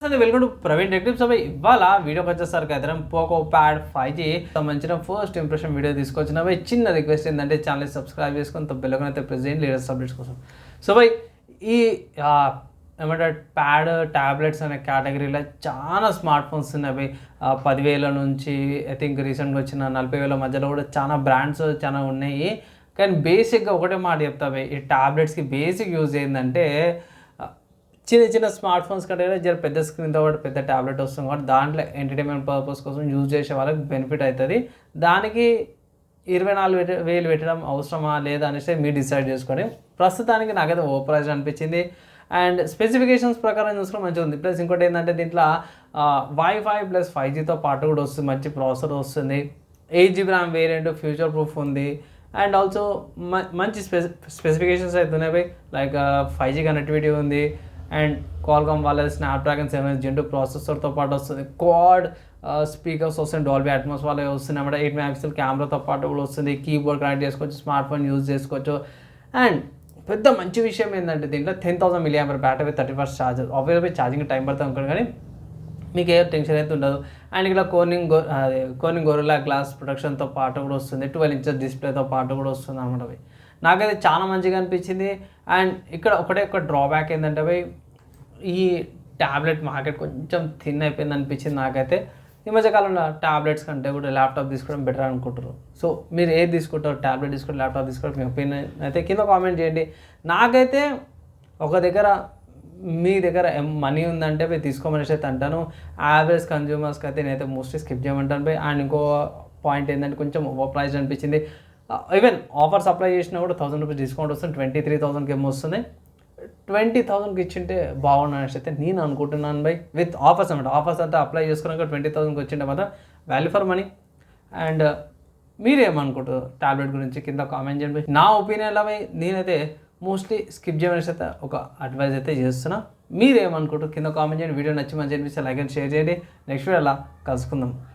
Welcome to Praveen tech tips. ఇవాళ వీడియోకి వచ్చేసరికి అయితే పోకో ప్యాడ్ 5G సంబంధించిన ఫస్ట్ ఇంప్రెషన్ వీడియో తీసుకొచ్చిన చిన్న రిక్వెస్ట్ ఏంటంటే ఛానల్ సబ్స్క్రైబ్ చేసుకొని బెల్ అయితే ప్రెస్ చేయండి లేటెస్ట్ అప్డేట్స్ కోసం. సో ఈ ఏమంటారు ప్యాడ్ ట్యాబ్లెట్స్ అనే కేటగిరీలో చాలా స్మార్ట్ ఫోన్స్ ఉన్నాయి. 10,000 నుంచి ఐ థింక్ రీసెంట్గా వచ్చిన 40,000 మధ్యలో కూడా చాలా బ్రాండ్స్ చాలా ఉన్నాయి. కానీ బేసిక్గా ఒకటే మాట చెప్తా, ఈ ట్యాబ్లెట్స్కి బేసిక్ యూజ్ ఏంటంటే చిన్న స్మార్ట్ ఫోన్స్ కంటే జర పెద్ద స్క్రీన్తో పాటు పెద్ద ట్యాబ్లెట్ వస్తుంది కాబట్టి దాంట్లో ఎంటర్టైన్మెంట్ పర్పస్ కోసం యూజ్ చేసే వాళ్ళకి బెనిఫిట్ అవుతుంది. దానికి 24,000 పెట్టడం అవసరమా లేదా అనేసి మీరు డిసైడ్ చేసుకొని. ప్రస్తుతానికి నాకైతే ఓ ప్రైస్ అనిపించింది అండ్ స్పెసిఫికేషన్స్ ప్రకారం చూసుకుంటే మంచిగా ఉంది. ప్లస్ ఇంకోటి ఏంటంటే దీంట్లో వైఫై ప్లస్ 5Gతో పాటు కూడా వస్తుంది, మంచి ప్రాసెసర్ వస్తుంది, 8GB RAM variant, future proof ఉంది అండ్ ఆల్సో మంచి స్పెసిఫికేషన్స్ అయితే ఉన్నాయి. లైక్ 5G కనెక్టివిటీ ఉంది అండ్ క్వాల్కామ్ వాళ్ళ స్నాప్డ్రాగన్ 7 Gen 2 ప్రాసెసర్తో పాటు వస్తుంది. క్వాడ్ స్పీకర్స్ వస్తుంది, డాల్బీ అట్మాస్ వాళ్ళే వస్తుంది అన్నమాట. 8 MP కెమెరాతో పాటు కూడా వస్తుంది. కీబోర్డ్ కనెక్ట్ చేసుకోవచ్చు, స్మార్ట్ ఫోన్ యూజ్ చేసుకోవచ్చు. అండ్ పెద్ద మంచి విషయం ఏంటంటే దీంట్లో 10,000 mAh battery with 30 charger. Obviously charging time పడుతుంది అనుకోండి, కానీ మీకు ఏ టెన్షన్ అయితే ఉండదు. అండ్ ఇక్కడ కోర్నింగ్ గొరిల్లా గ్లాస్ ప్రొటెక్షన్తో పాటు కూడా వస్తుంది. 12 inches డిస్ప్లేతో పాటు కూడా వస్తుంది అన్నమాట. నాకైతే చాలా మంచిగా అనిపించింది. అండ్ ఇక్కడ ఒక డ్రాబ్యాక్ ఏంటంటే ఈ ట్యాబ్లెట్ మార్కెట్ కొంచెం థిన్ అయిపోయింది అనిపించింది నాకైతే. ఈ మధ్యకాలంలో ట్యాబ్లెట్స్ కంటే కూడా ల్యాప్టాప్ తీసుకోవడం బెటర్ అనుకుంటారు. సో మీరు ఏది తీసుకుంటారు, ట్యాబ్లెట్ తీసుకుంటారు, ల్యాప్టాప్ తీసుకుంటారు, మీ ఒపీనియన్ అయితే కింద కామెంట్ చేయండి. నాకైతే మీ దగ్గర మనీ ఉందంటే తీసుకోమనేసి అయితే అంటాను. యావరేజ్ కన్జ్యూమర్స్కి అయితే నేనైతే మోస్ట్లీ స్కిప్ చేయమంటాను. అండ్ ఇంకో పాయింట్ ఏంటంటే కొంచెం ఓవర్ ప్రైస్ అనిపించింది. ఈవెన్ ఆఫర్స్ అప్లై చేసినా కూడా 1,000 రూపీస్ డిస్కౌంట్ వస్తుంది. 23,000కి ఏమో వస్తుంది. 20,000కి ఇచ్చింటే బాగుండు అనేసి అయితే నేను అనుకుంటున్నాను విత్ ఆఫర్స్ అనమాట. ఆఫర్స్ అంతా అప్లై చేసుకున్నాక 20,000కి వచ్చింటే మాత్రం వాల్యూ ఫర్ మనీ. అండ్ మీరేమనుకుంటారు ట్యాబ్లెట్ గురించి కింద కామెంట్ చేయండి. నా ఒపీనియన్లో నేనైతే మోస్ట్లీ స్కిప్ చేయమనేసి అయితే ఒక అడ్వైజ్ అయితే చేస్తున్నా. మీరేమనుకుంటారు కింద కామెంట్ చేయండి. వీడియో నచ్చి మంచి అనిపిస్తే లైక్ అండ్ షేర్ చేయండి. నెక్స్ట్ వీడియో అలా కలుసుకుందాం.